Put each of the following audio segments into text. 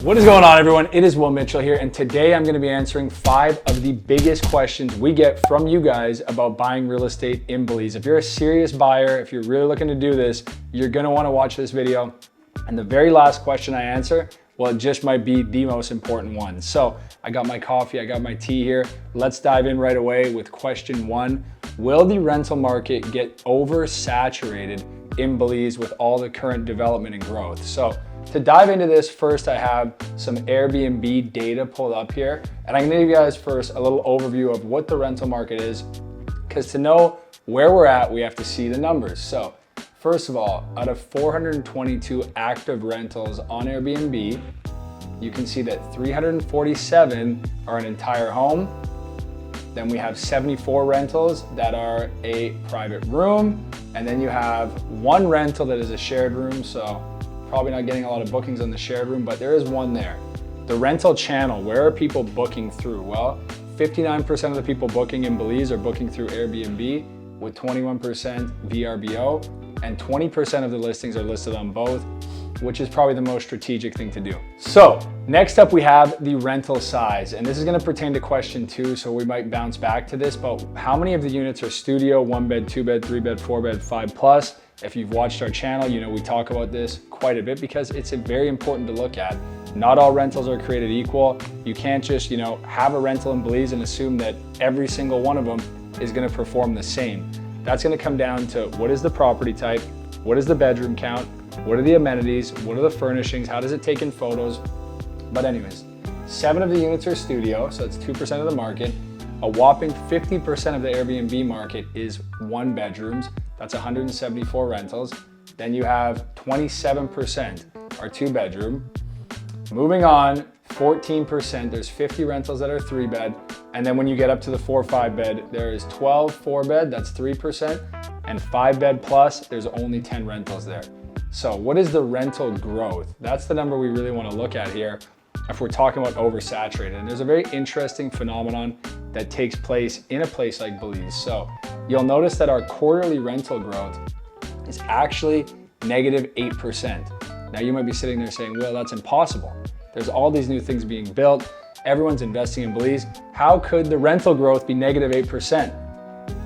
What is going on, everyone? It is Will Mitchell here, and today I'm going to be answering 5 of the biggest questions we get from you guys about buying real estate in Belize. If you're a serious buyer, if you're really looking to do this, you're going to want to watch this video. And the very last question I answer, well, it just might be the most important one. So I got my coffee, I got my tea here. Let's dive in right away with question 1. Will the rental market get oversaturated in Belize with all the current development and growth? So to dive into this, first I have some Airbnb data pulled up here, and I'm gonna give you guys first a little overview of what the rental market is, because to know where we're at, we have to see the numbers. So first of all, out of 422 active rentals on Airbnb, you can see that 347 are an entire home. Then we have 74 rentals that are a private room, and then you have 1 rental that is a shared room, so probably not getting a lot of bookings on the shared room, but there is one there. The rental channel, where are people booking through? Well, 59% of the people booking in Belize are booking through Airbnb, with 21% VRBO, and 20% of the listings are listed on both, which is probably the most strategic thing to do. So next up we have the rental size, and this is gonna pertain to question 2, so we might bounce back to this, but how many of the units are studio, 1 bed, 2 bed, 3 bed, 4 bed, 5 plus? If you've watched our channel, you know we talk about this quite a bit because it's very important to look at. Not all rentals are created equal. You can't just, have a rental in Belize and assume that every single one of them is gonna perform the same. That's gonna come down to what is the property type, what is the bedroom count, what are the amenities, what are the furnishings, how does it take in photos. But anyways, 7 of the units are studio, so it's 2% of the market. A whopping 50% of the Airbnb market is 1 bedrooms. That's 174 rentals. Then you have 27% are 2 bedroom. Moving on, 14%, there's 50 rentals that are 3 bed. And then when you get up to the 4 or 5 bed, there is 12 4 bed, that's 3%. And 5 bed plus, there's only 10 rentals there. So what is the rental growth? That's the number we really want to look at here if we're talking about oversaturated. And there's a very interesting phenomenon that takes place in a place like Belize. So you'll notice that our quarterly rental growth is actually negative 8%. Now you might be sitting there saying, well, that's impossible. There's all these new things being built. Everyone's investing in Belize. How could the rental growth be negative 8%?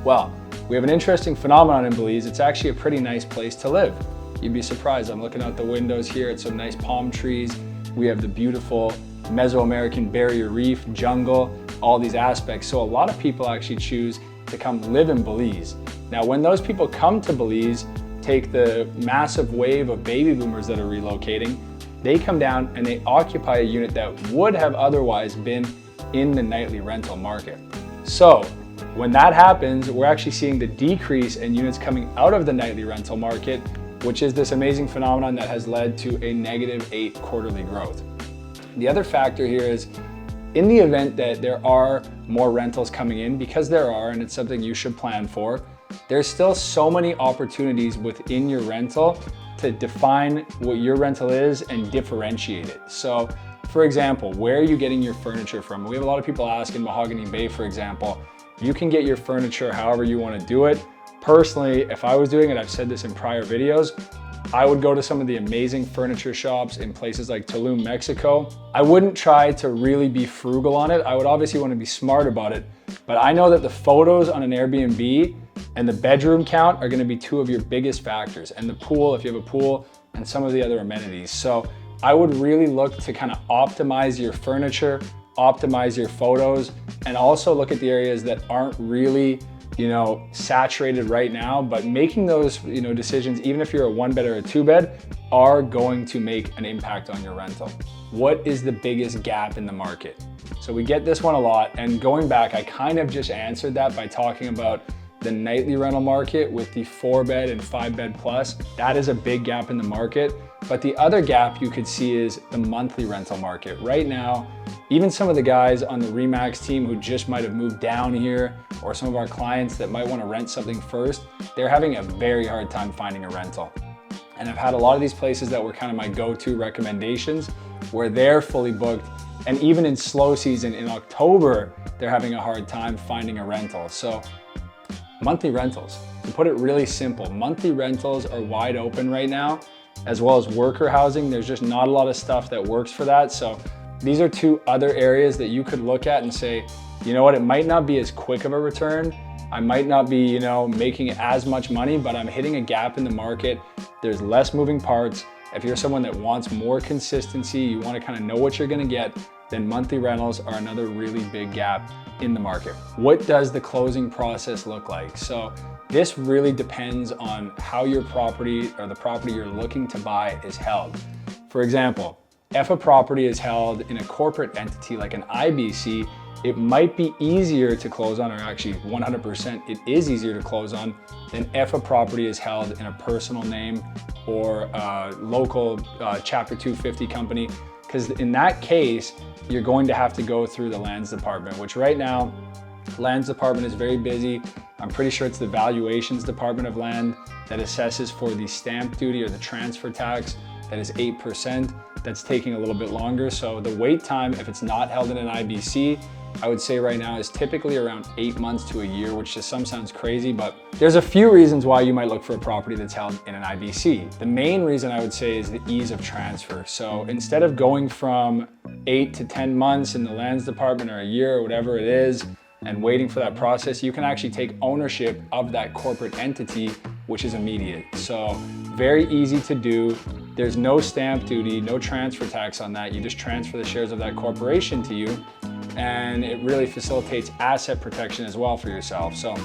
Well, we have an interesting phenomenon in Belize. It's actually a pretty nice place to live. You'd be surprised. I'm looking out the windows here at some nice palm trees. We have the beautiful Mesoamerican barrier reef, jungle, all these aspects. So a lot of people actually choose to come live in Belize. Now, when those people come to Belize, take the massive wave of baby boomers that are relocating, they come down and they occupy a unit that would have otherwise been in the nightly rental market. So when that happens, we're actually seeing the decrease in units coming out of the nightly rental market, which is this amazing phenomenon that has led to a negative 8 quarterly growth. The other factor here is, in the event that there are more rentals coming in, because there are, and it's something you should plan for, there's still so many opportunities within your rental to define what your rental is and differentiate it. So for example, where are you getting your furniture from? We have a lot of people ask in Mahogany Bay, for example, you can get your furniture however you want to do it. Personally, if I was doing it, I've said this in prior videos, I would go to some of the amazing furniture shops in places like Tulum, Mexico. I wouldn't try to really be frugal on it. I would obviously want to be smart about it, but I know that the photos on an Airbnb and the bedroom count are going to be 2 of your biggest factors, and the pool, if you have a pool, and some of the other amenities. So I would really look to kind of optimize your furniture, optimize your photos, and also look at the areas that aren't really saturated right now, but making those, decisions, even if you're a 1 bed or a 2 bed, are going to make an impact on your rental. What is the biggest gap in the market? So we get this one a lot, and going back, I kind of just answered that by talking about the nightly rental market with the 4 bed and 5 bed plus. That is a big gap in the market. But the other gap you could see is the monthly rental market. Right now, even some of the guys on the Remax team who just might have moved down here, or some of our clients that might want to rent something first, they're having a very hard time finding a rental. And I've had a lot of these places that were kind of my go-to recommendations where they're fully booked. And even in slow season in October, they're having a hard time finding a rental. So monthly rentals, to put it really simple, monthly rentals are wide open right now. as well as worker housing. There's just not a lot of stuff that works for that. So these are two other areas that you could look at and say, you know what, it might not be as quick of a return. I might not be, you know, making as much money, but I'm hitting a gap in the market. There's less moving parts. If you're someone that wants more consistency, you want to kind of know what you're going to get, then monthly rentals are another really big gap in the market. What does the closing process look like? So this really depends on how your property or the property you're looking to buy is held. For example, if a property is held in a corporate entity like an IBC, it might be easier to close on, or actually 100% it is easier to close on than if a property is held in a personal name or a local Chapter 250 company. Because in that case, you're going to have to go through the lands department, which right now, lands department is very busy. I'm pretty sure it's the valuations department of land that assesses for the stamp duty or the transfer tax that is 8%. That's taking a little bit longer. So the wait time, if it's not held in an IBC, I would say right now is typically around 8 months to a year, which to some sounds crazy, but there's a few reasons why you might look for a property that's held in an IBC. The main reason I would say is the ease of transfer. So instead of going from 8 to 10 months in the lands department or a year or whatever it is, and waiting for that process, you can actually take ownership of that corporate entity, which is immediate. So very easy to do. There's no stamp duty, no transfer tax on that. You just transfer the shares of that corporation to you, and it really facilitates asset protection as well for yourself. So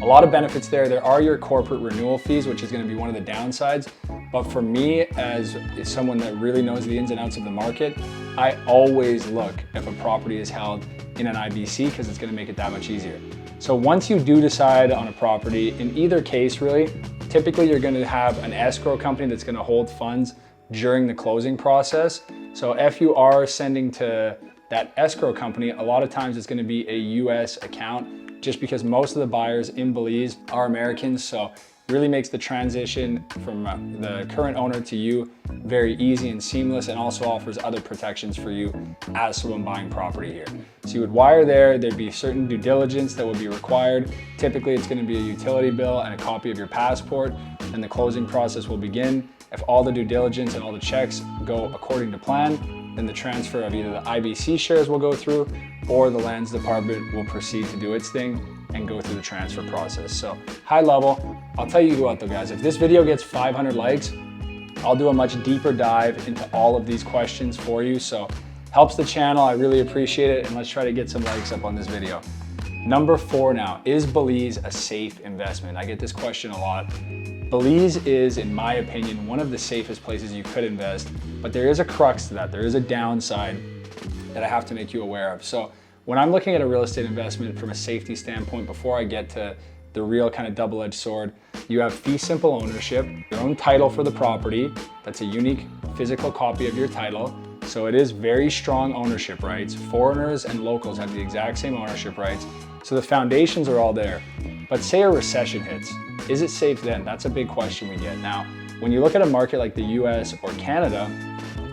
a lot of benefits there. There are your corporate renewal fees, which is going to be one of the downsides. But for me, as someone that really knows the ins and outs of the market, I always look if a property is held in an IBC because it's going to make it that much easier. So once you do decide on a property, in either case really, typically you're going to have an escrow company that's going to hold funds during the closing process. So if you are sending to that escrow company, a lot of times it's going to be a US account, just because most of the buyers in Belize are Americans. So it really makes the transition from the current owner to you very easy and seamless, and also offers other protections for you as someone buying property here. So you would wire there, there'd be certain due diligence that would be required. Typically it's going to be a utility bill and a copy of your passport, and the closing process will begin. If all the due diligence and all the checks go according to plan, then the transfer of either the IBC shares will go through, or the lands department will proceed to do its thing and go through the transfer process. So high level, I'll tell you what though guys, if this video gets 500 likes, I'll do a much deeper dive into all of these questions for you. So helps the channel, I really appreciate it, and let's try to get some likes up on this video. Number 4 now, is Belize a safe investment? I get this question a lot. Belize is, in my opinion, one of the safest places you could invest, but there is a crux to that. There is a downside that I have to make you aware of. So when I'm looking at a real estate investment from a safety standpoint, before I get to the real kind of double-edged sword, you have fee simple ownership, your own title for the property. That's a unique physical copy of your title. So it is very strong ownership rights. Foreigners and locals have the exact same ownership rights. So the foundations are all there. But say a recession hits, is it safe then? That's a big question we get. Now, when you look at a market like the US or Canada,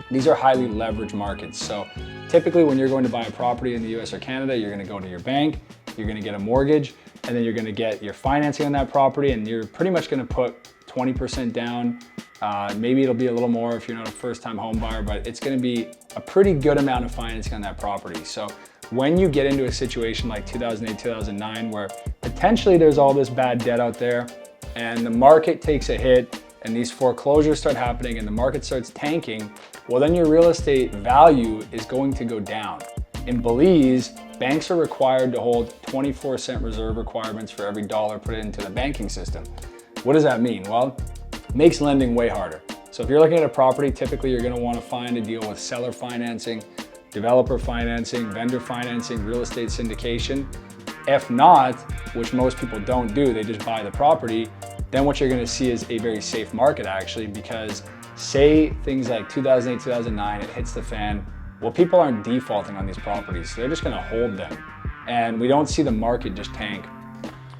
these are highly leveraged markets. So typically when you're going to buy a property in the US or Canada, you're gonna go to your bank, you're gonna get a mortgage, and then you're gonna get your financing on that property, and you're pretty much gonna put 20% down. Maybe it'll be a little more if you're not a first-time home buyer, but it's gonna be a pretty good amount of financing on that property. So when you get into a situation like 2008, 2009, where potentially there's all this bad debt out there and the market takes a hit and these foreclosures start happening and the market starts tanking, well then your real estate value is going to go down. In Belize, banks are required to hold 24-cent reserve requirements for every dollar put into the banking system. What does that mean? Well, it makes lending way harder. So if you're looking at a property, typically you're gonna wanna find a deal with seller financing, developer financing, vendor financing, real estate syndication. If not, which most people don't do, they just buy the property, then what you're gonna see is a very safe market actually, because say things like 2008, 2009, it hits the fan, well, people aren't defaulting on these properties, so they're just gonna hold them. And we don't see the market just tank.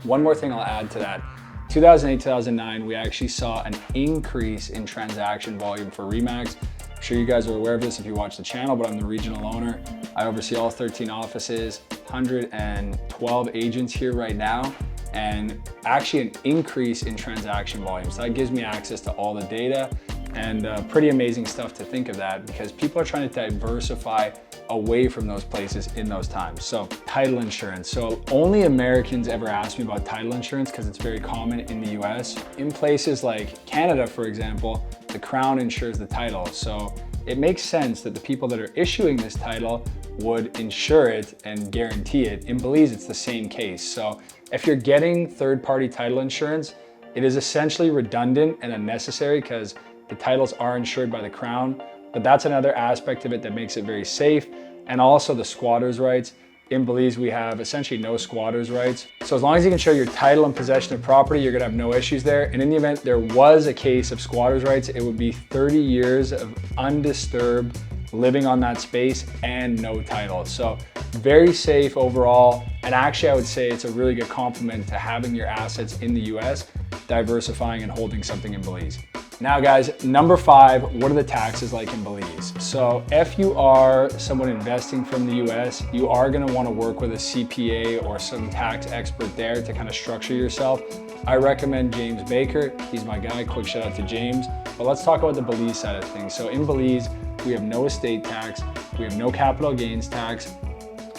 One more thing I'll add to that, 2008, 2009, we actually saw an increase in transaction volume for RE/MAX. I'm sure you guys are aware of this if you watch the channel, but I'm the regional owner. I oversee all 13 offices, 112 agents here right now, and actually an increase in transaction volume. So that gives me access to all the data, And pretty amazing stuff to think of that, because people are trying to diversify away from those places in those times. So title insurance. So only Americans ever ask me about title insurance because it's very common in the US. In places like Canada, for example, the Crown insures the title. So it makes sense that the people that are issuing this title would insure it and guarantee it. In Belize, it's the same case. So if you're getting third-party title insurance, it is essentially redundant and unnecessary because the titles are insured by the Crown, but that's another aspect of it that makes it very safe. And also the squatters' rights. In Belize, we have essentially no squatters' rights. So as long as you can show your title and possession of property, you're gonna have no issues there. And in the event there was a case of squatters' rights, it would be 30 years of undisturbed living on that space and no title. So very safe overall. And actually, I would say it's a really good complement to having your assets in the US, diversifying and holding something in Belize. Now guys, number 5, what are the taxes like in Belize? So if you are someone investing from the US, you are gonna wanna work with a CPA or some tax expert there to kind of structure yourself. I recommend James Baker. He's my guy, quick shout out to James. But let's talk about the Belize side of things. So in Belize, we have no estate tax, we have no capital gains tax.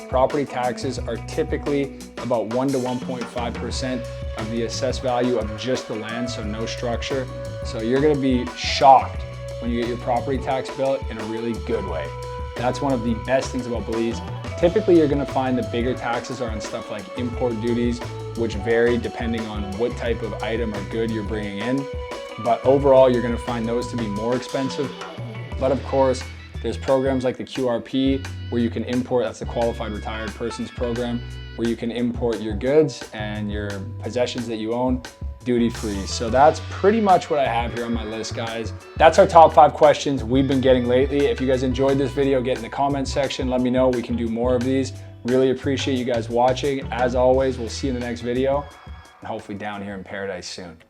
Property taxes are typically about 1 to 1.5% of the assessed value of just the land, so no structure. So you're gonna be shocked when you get your property tax bill in a really good way. That's one of the best things about Belize. Typically, you're gonna find the bigger taxes are on stuff like import duties, which vary depending on what type of item or good you're bringing in. But overall, you're gonna find those to be more expensive. But of course, there's programs like the QRP where you can import, that's the Qualified Retired Persons Program, where you can import your goods and your possessions that you own duty-free. So that's pretty much what I have here on my list, guys. That's our top 5 questions we've been getting lately. If you guys enjoyed this video, get in the comments section, let me know. We can do more of these. Really appreciate you guys watching. As always, we'll see you in the next video and hopefully down here in paradise soon.